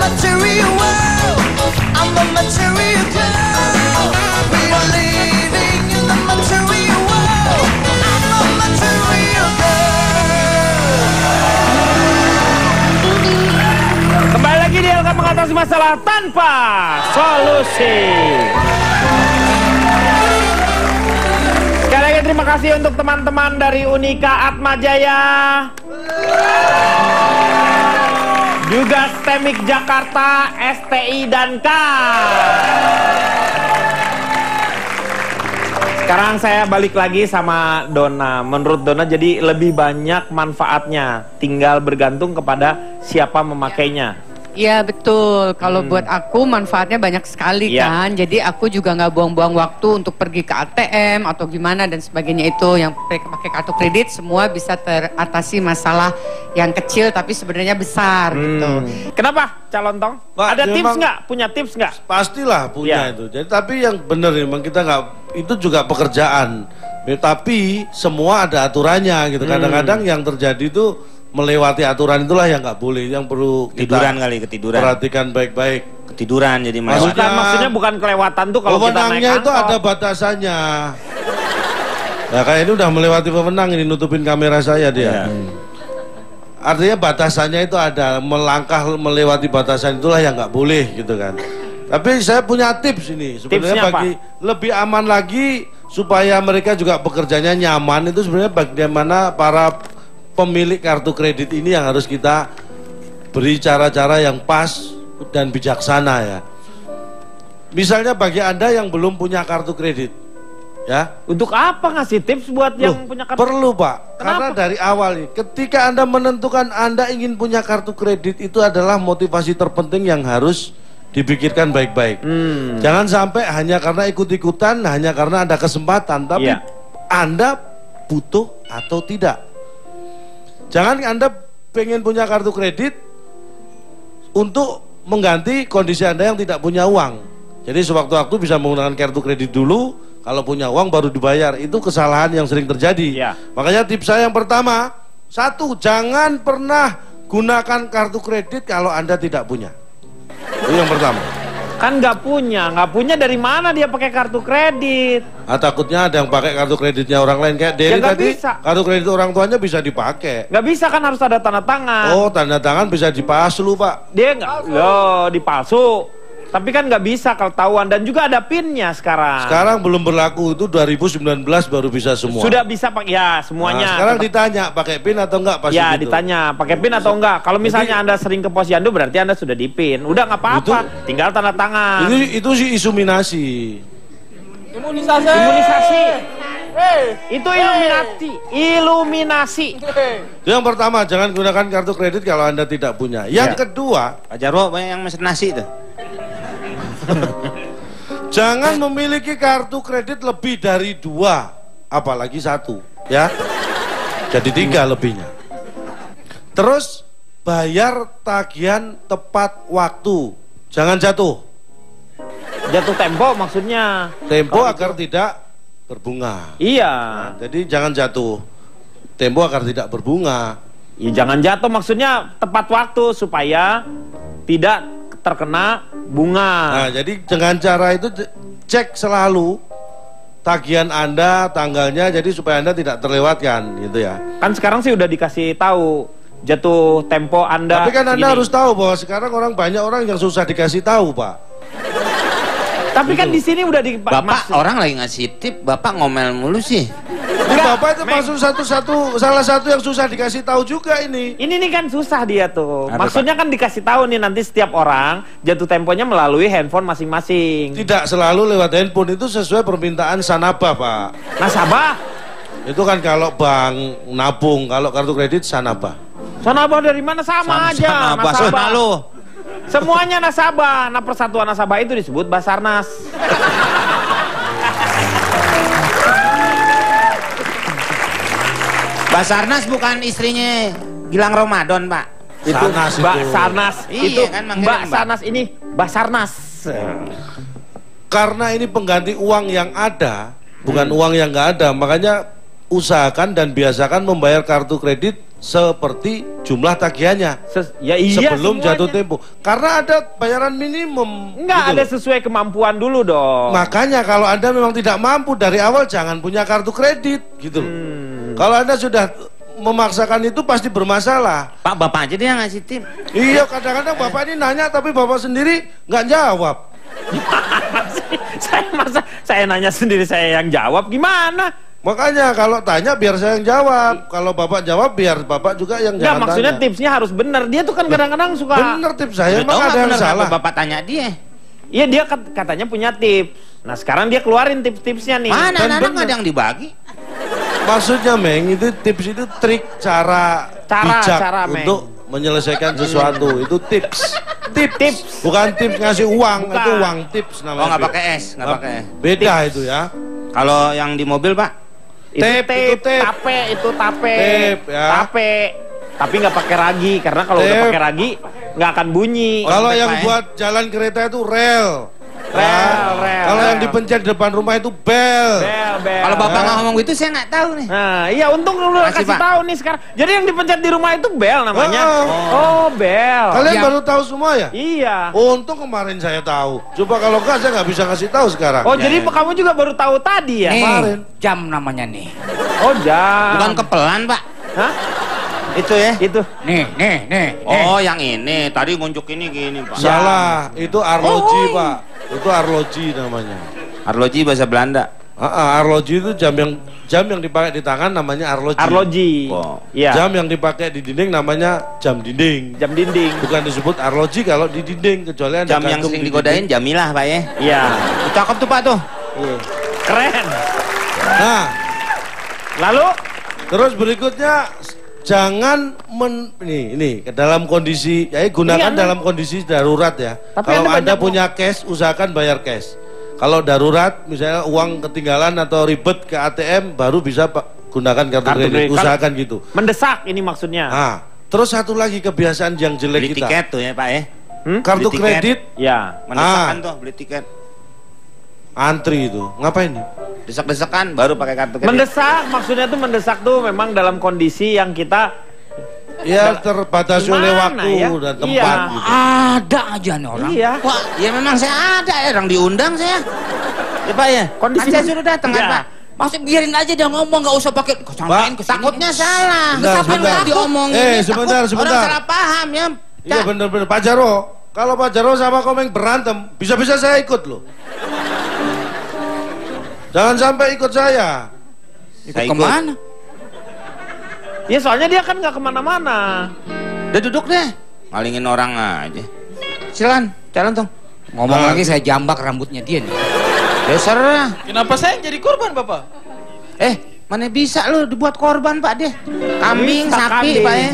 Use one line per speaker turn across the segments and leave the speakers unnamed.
material world. I'm a material girl. We are living in the material world. I'm a material girl.
Kembali lagi di Elka mengatasi masalah tanpa solusi. Sekali lagi terima kasih untuk teman-teman dari Unika Atmajaya, juga STEMIK Jakarta, STI dan K. Sekarang saya balik lagi sama Donna. Menurut Donna jadi lebih banyak manfaatnya, tinggal bergantung kepada siapa memakainya.
Iya betul, kalau buat aku manfaatnya banyak sekali kan. Jadi aku juga nggak buang-buang waktu untuk pergi ke ATM atau gimana dan sebagainya. Itu yang pakai kartu kredit semua bisa teratasi masalah yang kecil tapi sebenarnya besar gitu.
Kenapa calon tong?
Pak,
Ada tips
memang-
nggak? Punya tips nggak?
Pastilah punya
Ya.
itu. Jadi tapi yang benar memang kita nggak, itu juga pekerjaan. Tapi semua ada aturannya gitu. Kadang-kadang yang terjadi itu melewati aturan, itulah yang nggak boleh, yang perlu
Ketiduran
kita
kali, ketiduran.
perhatikan baik-baik.
Ketiduran jadi
Maksudnya bukan kelewatan tuh kalau kita naik
Wewenangnya itu
angkot.
ada batasannya. Nah kayak ini udah melewati wewenang, ini nutupin kamera saya dia. Artinya batasannya itu ada, melangkah melewati batasan itulah yang nggak boleh gitu kan. Tapi saya punya tips ini sebenarnya
Tipsnya
bagi lebih aman lagi supaya mereka juga bekerjanya nyaman, itu sebenarnya bagaimana para pemilik kartu kredit ini yang harus kita beri cara-cara yang pas dan bijaksana ya. Misalnya bagi Anda yang belum punya kartu kredit, ya.
Untuk apa ngasih tips buat yang punya kartu?
Perlu Pak, karena dari awal nih, ketika Anda menentukan Anda ingin punya kartu kredit, itu adalah motivasi terpenting yang harus dipikirkan baik-baik. Jangan sampai hanya karena ikut-ikutan, hanya karena ada kesempatan, tapi Anda butuh atau tidak. Jangan Anda pengen punya kartu kredit untuk mengganti kondisi Anda yang tidak punya uang. Jadi sewaktu-waktu bisa menggunakan kartu kredit dulu, kalau punya uang baru dibayar. Itu kesalahan yang sering terjadi. Makanya tips saya yang pertama, satu, jangan pernah gunakan kartu kredit kalau Anda tidak punya. Itu yang pertama.
Kan nggak punya dari mana dia pakai kartu kredit?
Takutnya ada yang pakai kartu kreditnya orang lain kayak Dery
nggak
tadi.
bisa.
Kartu kredit orang tuanya bisa dipakai.
Nggak bisa kan, harus ada tanda tangan.
Oh, tanda tangan bisa dipalsu Pak.
Dia nggak, loh dipalsu. Tapi kan nggak bisa kalau tahuan, dan juga ada pinnya sekarang.
Sekarang belum berlaku, itu 2019 baru bisa semua.
Sudah bisa pak, ya semuanya.
Nah, sekarang ditanya pakai PIN atau enggak pas
Ya
itu?
ditanya pakai PIN atau enggak. Kalau misalnya Anda sering ke Posyandu berarti Anda sudah di PIN. Udah nggak apa-apa, tinggal tanda tangan.
Itu sih isuminasi.
Imunisasi. Itu iluminasi.
Itu yang pertama, jangan gunakan kartu kredit kalau Anda tidak punya. Yang kedua,
Pak Jarwo banyak yang mesen nasi tuh.
jangan memiliki kartu kredit lebih dari 2, apalagi 1, ya. Jadi 3 lebihnya. Terus bayar tagihan tepat waktu, jangan jatuh.
Jatuh tempo maksudnya.
Tempo agar tidak berbunga.
Iya.
Nah, jadi jangan jatuh. Tempo agar tidak berbunga.
Ya jangan jatuh maksudnya tepat waktu supaya tidak terkena bunga.
Nah, jadi dengan cara itu cek selalu tagihan Anda, tanggalnya, jadi supaya Anda tidak terlewatkan gitu ya.
Kan sekarang sih udah dikasih tahu jatuh tempo Anda.
Tapi kan Anda
segini.
harus tahu bahwa sekarang banyak orang yang susah dikasih tahu, Pak.
Tapi kan di sini udah di
Bapak orang lagi ngasih tip, Bapak ngomel mulu sih.
Ini Bapak itu masuk salah satu yang susah dikasih tahu juga ini.
Ini nih kan susah dia tuh.
Apa,
Maksudnya kan dikasih tahu nih nanti setiap orang jatuh temponya melalui handphone masing-masing.
Tidak selalu lewat handphone, itu sesuai permintaan Sanaba, Pak.
Nasabah.
Itu kan kalau bank nabung, kalau kartu kredit Sanaba.
Sanabah dari mana sama aja.
Sanabah, sama lu.
Semuanya nasabah. Nah, persatuan nasabah itu disebut Basarnas.
Basarnas bukan istrinya Gilang Ramadan, Pak.
Itu
Sarnas
Mbak
itu.
Sarnas.
Iya,
Itu
kan manggilnya
Mbak
Mbak.
Sarnas ini Basarnas.
Karena ini pengganti uang yang ada, bukan uang yang nggak ada, makanya usahakan dan biasakan membayar kartu kredit seperti jumlah tagihannya
Ya iya
sebelum
semuanya.
jatuh tempo. Karena ada bayaran minimum.
Enggak
gitu
ada
loh.
sesuai kemampuan dulu dong.
Makanya kalau Anda memang tidak mampu dari awal jangan punya kartu kredit gitu loh. Kalau Anda sudah memaksakan itu pasti bermasalah.
Pak, bapak aja dia ngasih tip.
Iya, kadang-kadang Bapak ini nanya tapi Bapak sendiri nggak jawab.
saya nanya sendiri saya yang jawab gimana?
Makanya kalau tanya biar saya yang jawab. Kalau Bapak jawab biar Bapak juga yang
Enggak,
jangan
maksudnya
tanya.
tipsnya harus benar. Dia tuh kan kadang-kadang suka.
Bener tips saya,
Udah
emang
tahu
ada
nggak
yang
bener
salah.
kenapa bapak tanya dia?
Iya dia katanya punya tips. Nah sekarang dia keluarin tips-tipsnya nih.
Mana
Dan
anak
bener.
nggak ada yang dibagi?
Maksudnya Meng, itu tips itu trik cara bijak
Cara, Meng.
untuk menyelesaikan sesuatu. Itu tips.
Tips.
Bukan tips ngasih uang,
Bukan.
itu uang tips namanya.
Oh nggak pakai es, nggak pakai.
Beda itu ya.
Kalau yang di mobil pak?
Itu
Tape, itu tape.
tape, itu tape.
Tape, ya.
Tape. Tapi nggak pakai ragi karena kalau udah
Tape.
pakai ragi nggak akan bunyi.
Kalau
sampai
yang
Pak, ya?
buat jalan kereta itu rel.
Rel.
Kalau yang dipencet depan rumah itu bel.
Bel.
Kalau bapak nggak ngomong gitu saya nggak tahu nih.
Nah, iya untung lu
Makasih,
kasih
Pak.
tahu nih sekarang. Jadi yang dipencet di rumah itu bel namanya. Oh, bel.
Kalian
Ya.
baru tahu semua ya?
Iya.
Untung kemarin saya tahu. Coba kalau enggak saya nggak bisa kasih tahu sekarang.
Oh,
Ya,
jadi
ya.
kamu juga baru tahu tadi ya?
Nih,
Kemarin.
jam namanya nih.
Oh, jam.
Bukan kepelan pak?
Hah?
Itu ya?
Itu.
Nih.
Oh yang ini, tadi ngunjuk ini gini pak.
Salah, itu arloji,
Oh.
Pak. Itu arloji namanya.
Arloji bahasa Belanda.
Arloji itu jam yang dipakai di tangan namanya arloji.
Arloji.
Oh.
Iya.
Jam yang dipakai di dinding namanya jam dinding.
Jam dinding.
Bukan disebut arloji kalau di dinding kecuali Anda
Jam yang
gantung
sering
di
digodain
dinding.
Jamilah pak ya.
Iya.
Cakep tuh pak tuh.
Iya. Keren.
Nah,
Lalu
terus berikutnya jangan ini ke dalam kondisi gunakan
Anda-
dalam kondisi darurat ya.
Tapi
Kalau
Anda
Anda
banyak
punya cash, usahakan bayar cash. Kalau darurat, misalnya uang ketinggalan atau ribet ke ATM, baru bisa gunakan kartu
Kartu
kredit.
kredit.
Usahakan gitu.
mendesak ini maksudnya.
Nah, terus satu lagi kebiasaan yang jelek
Beli
kita.
tiket tuh ya pak ya.
Kartu
Beli tiket.
kredit
Ya.
Mendesakan tuh beli tiket.
antri itu. Ngapain nih?
Desek-desekan baru pakai kartu kredit.
Mendesak maksudnya tuh mendesak tuh memang dalam kondisi yang kita
Ya terbatasi oleh
Gimana
waktu
ya?
dan tempat
Iya.
gitu.
Ada aja nih orang.
iya.
Wah, ya memang saya ada ya, orang diundang saya. Ya Pak ya,
Kondisi
kan saya sudah datang kan
Iya.
Pak.
Maksud biarin aja dia ngomong, nggak usah pakai kesangkain kesini.
Takutnya salah.
Sebentar,
Siapa yang
sebentar.
diomongin?
Sebentar.
Orang salah paham ya.
Iya bener-bener Pak Jarwo. Kalau Pak Jarwo sama Komeng berantem, bisa-bisa saya ikut loh. Jangan sampai ikut saya.
Saya ikut.
Kemana?
Ya soalnya dia kan nggak kemana-mana.
Udah duduk deh. Malingin orang aja. Silakan, jalan tuh.
Ngomong lagi saya jambak rambutnya dia nih.
Dasar lah.
Kenapa saya yang jadi korban, Bapak?
Mana bisa lu dibuat korban Pak deh. Kambing,
Bisa,
sapi
kambing.
Pak ya.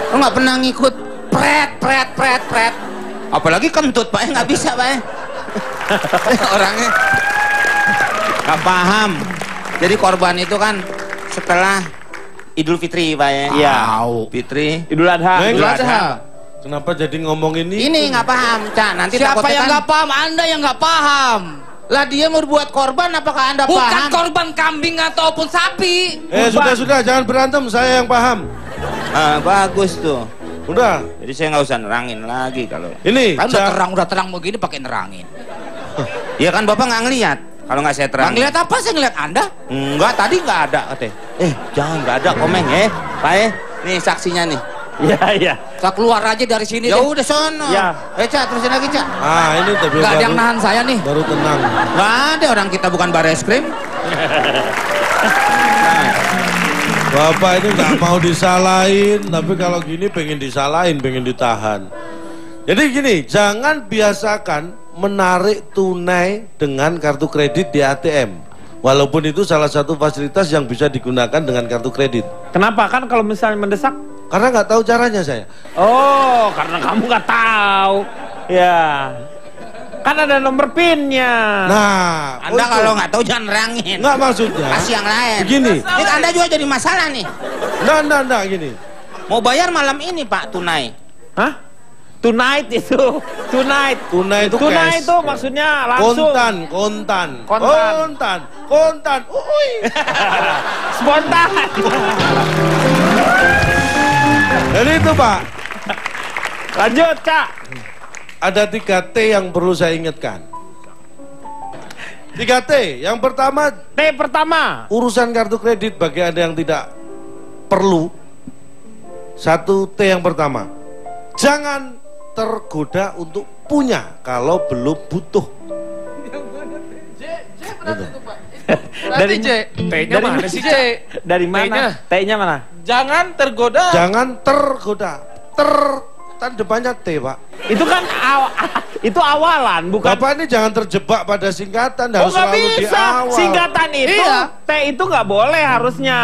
Lu nggak pernah ngikut pret. Apalagi kentut Pak ya, nggak bisa Pak ya. Orangnya nggak paham. Jadi korban itu kan setelah Idul Fitri Pak ya.
Iya.
Fitri.
Idul Adha.
Meng,
Idul
Adha.
Adha.
Kenapa jadi ngomong ini?
Ini nggak paham, Cak. Nanti
Siapa
takutnya
yang
kan-
nggak paham? Anda yang nggak paham.
Lah dia mau buat korban, apakah Anda
Bukan
paham?
korban kambing ataupun sapi.
Sudah, jangan berantem, saya yang paham.
Bagus tuh.
Udah,
Jadi saya nggak usah nerangin lagi kalau.
ini
Kan udah terang begini pakai nerangin.
Ya kan Bapak nggak ngelihat. Kalau nggak saya terang.
Bang lihat apa? Saya ngeliat Anda.
Enggak, tadi nggak ada katanya. Jangan nggak ada Komeng ya. Pak ya. Nih saksinya nih.
Iya.
Saya keluar aja dari sini
Ya
deh.
udah sono.
Ya.
Cak, terusin lagi Cak.
ini tapi
Nggak ada yang
baru,
nahan saya nih.
baru tenang.
Nggak ada, orang kita bukan bareskrim.
Bapak ini nggak mau disalahin, tapi kalau gini pengen disalahin, pengen ditahan. Jadi gini, jangan biasakan menarik tunai dengan kartu kredit di ATM. Walaupun itu salah satu fasilitas yang bisa digunakan dengan kartu kredit.
Kenapa kan kalau misalnya mendesak?
Karena nggak tahu caranya saya.
Oh, karena kamu nggak tahu. Ya. Kan ada nomor PIN-nya.
Nah,
Anda kalau nggak tahu jangan nerangin.
nggak maksudnya.
Kasih yang lain.
Begini,
Ini Anda juga jadi masalah nih.
enggak gini.
Mau bayar malam ini Pak tunai.
Hah? Tonight itu. Tonight.
Tunai itu
Tunai
cash.
itu maksudnya langsung.
Kontan. Uy.
Spontan.
Jadi itu Pak,
Lanjut, Cak.
ada 3T yang perlu saya ingatkan. 3T, yang pertama
T pertama.
urusan kartu kredit bagi Anda yang tidak perlu. 1T yang pertama, jangan tergoda untuk punya kalau belum butuh.
Berarti J. T-nya
dari
mana sih J?
Dari mana? T-nya mana?
Jangan tergoda.
Jangan tergoda. Kan depannya T, Pak.
Itu kan itu awalan, bukan.
Bapak ini jangan terjebak pada singkatan, harus
nggak
selalu di
bisa.
awal.
Singkatan itu,
Iya.
T itu nggak boleh harusnya.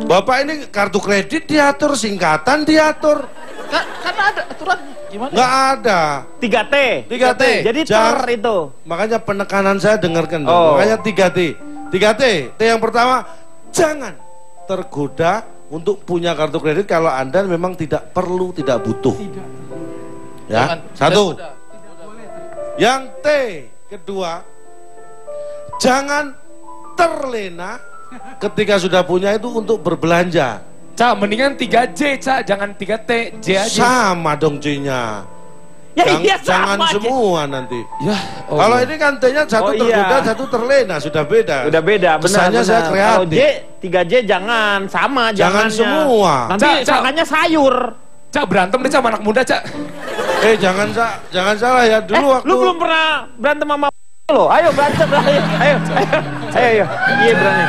Bapak ini kartu kredit diatur, singkatan diatur.
Kan ada aturan. Gimana?
Nggak ada.
3T.
3T.
Jadi
Jangan-
ter itu.
Makanya penekanan saya dengarkan.
Oh.
Makanya 3T. 3T. T yang pertama, jangan tergoda untuk punya kartu kredit kalau Anda memang tidak perlu, tidak butuh. Ya,
Jangan
satu.
tergoda.
Yang T kedua, jangan terlena ketika sudah punya itu untuk berbelanja.
Cak, mendingan 3J, Cak. Jangan 3T, J aja.
Sama dong C-nya.
Ya iya
Jangan
sama aja.
semua nanti.
Ya, oh
Kalau
iya.
ini kan T-nya satu
Oh,
tergoda,
iya.
satu terlena, sudah beda.
Udah beda, benar.
Kesannya saya
Kalau
kreatif.
J, 3J jangan sama
Jangan
jangannya.
semua.
Nanti
Cak, Cak.
sangkanya sayur.
Cak, berantem deh, Cak, sama anak muda, Cak.
Jangan salah ya. Dulu waktu
Lu belum pernah berantem sama lo. Ayo berantem lah. Ayo. Iya berani.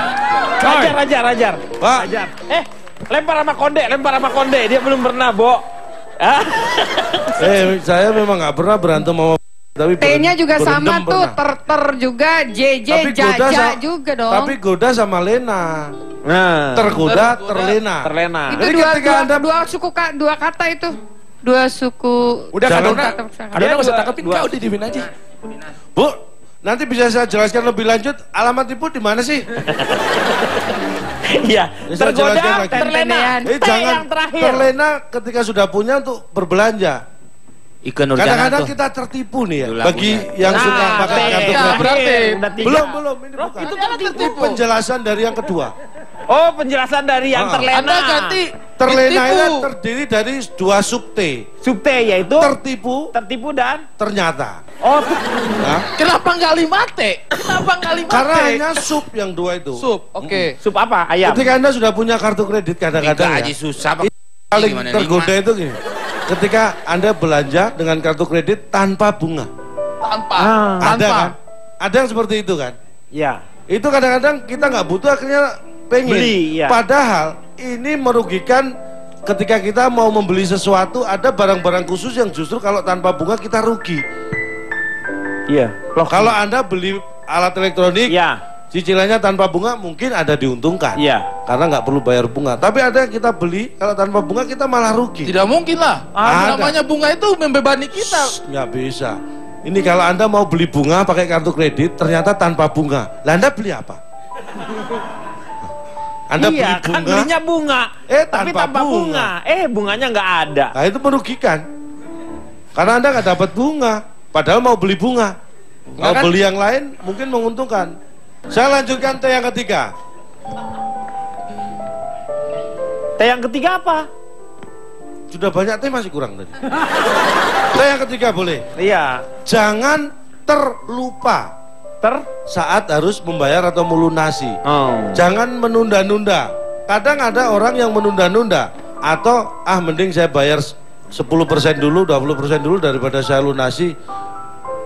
Ajar.
Pak.
Ajar. Lempar sama konde. Dia belum pernah, Bo. Ah.
saya memang nggak pernah berantem sama tapi
T-nya juga
berendam
sama tuh,
pernah.
ter juga, JJ,
Tapi goda
jaja
sa-
juga dong.
Tapi goda sama lena.
Nah.
Tergoda, terlena.
Terlena.
itu
Jadi
dua,
ketika
dua,
Anda-
dua suku dua kata itu. Dua suku.
Udah,
Jangan-
Kadona.
Kata-
Kadona nggak usah
Dua-
tangkapin,
dua-
Kak. Udah diemin aja.
Bu, nanti bisa saya jelaskan lebih lanjut. Alamat ibu di mana sih?
Iya.
Saya jelaskan
Tergoda,
lagi.
terlena. T
Jangan
yang terakhir.
terlena ketika sudah punya untuk berbelanja.
Ike Nurjana
Kadang-kadang
tuh.
kita tertipu nih ya.
Dulu
Bagi yang
Nah,
suka pakai
T.
kartu
Ya,
kredit.
berarti.
Udah tiga.
Belum, ini bukan.
Itu tertipu.
Ini penjelasan dari yang kedua.
Oh, penjelasan dari yang
Ah.
terlena.
Anda ganti
Terlena
ditipu.
itu terdiri dari dua sub T.
Sub T yaitu tertipu dan
Ternyata.
oh
Nah,
Kenapa nggak 5T? Kenapa nggak 5T?
karena hanya sub yang dua itu.
Sup, oke.
sub apa? Ayam.
Ketika Anda sudah punya kartu kredit
Tiga
kadang-kadang
aja
ya,
susah, Pak.
paling
Gimana
tergoda
lima?
itu gini. Ketika Anda belanja dengan kartu kredit tanpa bunga.
Tanpa.
Ah.
Ada kan? Ada yang seperti itu kan?
Ya.
Itu kadang-kadang kita nggak butuh akhirnya pengen.
Beli, iya.
Padahal ini merugikan ketika kita mau membeli sesuatu ada barang-barang khusus yang justru kalau tanpa bunga kita rugi.
Iya. Loh,
Kalau Anda beli alat elektronik
ya.
cicilannya tanpa bunga mungkin ada diuntungkan.
Iya.
Karena nggak perlu bayar bunga. Tapi ada yang kita beli kalau tanpa bunga kita malah rugi.
Tidak mungkin lah.
Ada.
Namanya bunga itu membebani kita.
Nggak bisa. Ini kalau Anda mau beli bunga pakai kartu kredit ternyata tanpa bunga. Lah Anda beli apa? Anda
Iya,
beli
kan
bunga,
belinya bunga. Tapi
tanpa
tanpa bunga. Bunganya nggak ada.
nah itu merugikan. Karena Anda nggak dapat bunga, padahal mau beli bunga. Kalau
kan?
beli yang lain mungkin menguntungkan. Saya lanjutkan T yang ketiga.
T yang ketiga apa?
Sudah banyak T masih kurang tadi. T yang ketiga boleh.
Iya.
Jangan terlupa saat harus membayar atau melunasi.
Oh.
Jangan menunda-nunda. Kadang ada orang yang menunda-nunda atau mending saya bayar 10% dulu, 20% dulu daripada saya lunasi.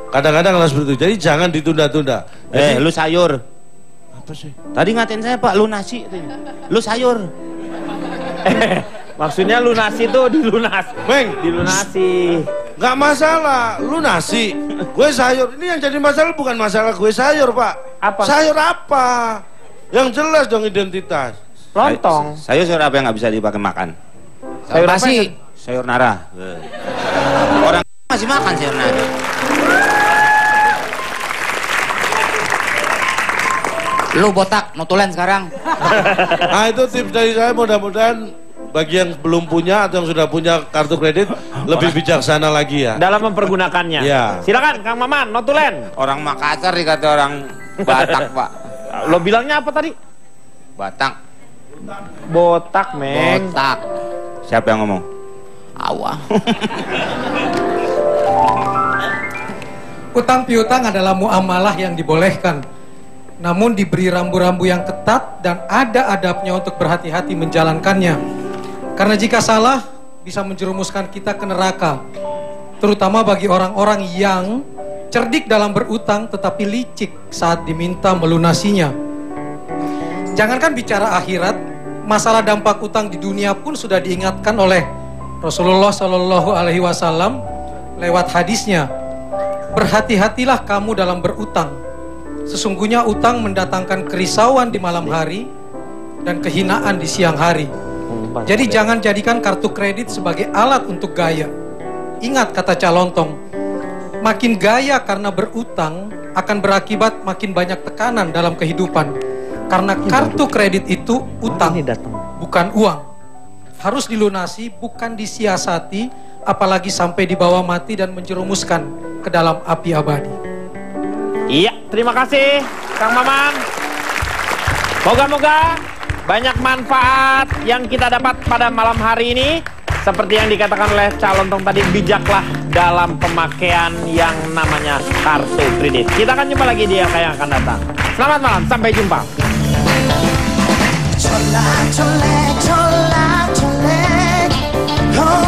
Kadang-kadang harus seperti itu. Jadi jangan ditunda-tunda. Jadi,
Lu sayur.
apa sih?
Tadi ngatain saya, Pak, lu nasi. Lu sayur.
Maksudnya lunasi tuh dilunas.
Beng,
Dilunasi.
nggak masalah, lunasi. Gue sayur. Ini yang jadi masalah bukan masalah gue sayur, Pak.
Apa?
Sayur apa? Yang jelas dong identitas.
Lontong.
Sayur apa yang nggak bisa dipakai makan?
Sayur apa
Nasi.
yang-
Sayur nara. Orang masih makan sayur nara.
Lu botak, notulen sekarang.
Nah itu tips dari saya, mudah-mudahan bagi yang belum punya atau yang sudah punya kartu kredit lebih bijaksana lagi ya.
Dalam mempergunakannya.
Iya.
Silakan Kang Maman, notulen.
Orang Makassar dikata orang Batak, Pak.
Lo bilangnya apa tadi?
Batak.
Botak, Meng.
Botak. Siapa yang ngomong? Awah.
Utang piutang adalah muamalah yang dibolehkan, namun diberi rambu-rambu yang ketat dan ada adabnya untuk berhati-hati menjalankannya. Karena jika salah, bisa menjerumuskan kita ke neraka, terutama bagi orang-orang yang cerdik dalam berutang tetapi licik saat diminta melunasinya. Jangankan bicara akhirat, masalah dampak utang di dunia pun sudah diingatkan oleh Rasulullah Shallallahu Alaihi Wasallam lewat hadisnya. Berhati-hatilah kamu dalam berutang. Sesungguhnya utang mendatangkan kerisauan di malam hari dan kehinaan di siang hari. Jadi jangan jadikan kartu kredit sebagai alat untuk gaya. Ingat kata Calontong, makin gaya karena berutang akan berakibat makin banyak tekanan dalam kehidupan. Karena kartu kredit itu utang, bukan uang. Harus dilunasi, bukan disiasati, apalagi sampai dibawa mati dan menjerumuskan ke dalam api abadi.
Iya, terima kasih Kang Maman. Moga-moga banyak manfaat yang kita dapat pada malam hari ini. Seperti yang dikatakan oleh Calontong tadi, bijaklah dalam pemakaian yang namanya kartu kredit. Kita akan jumpa lagi di yang akan datang. Selamat malam, sampai jumpa.
Cholak, cholak, cholak, cholak. Oh.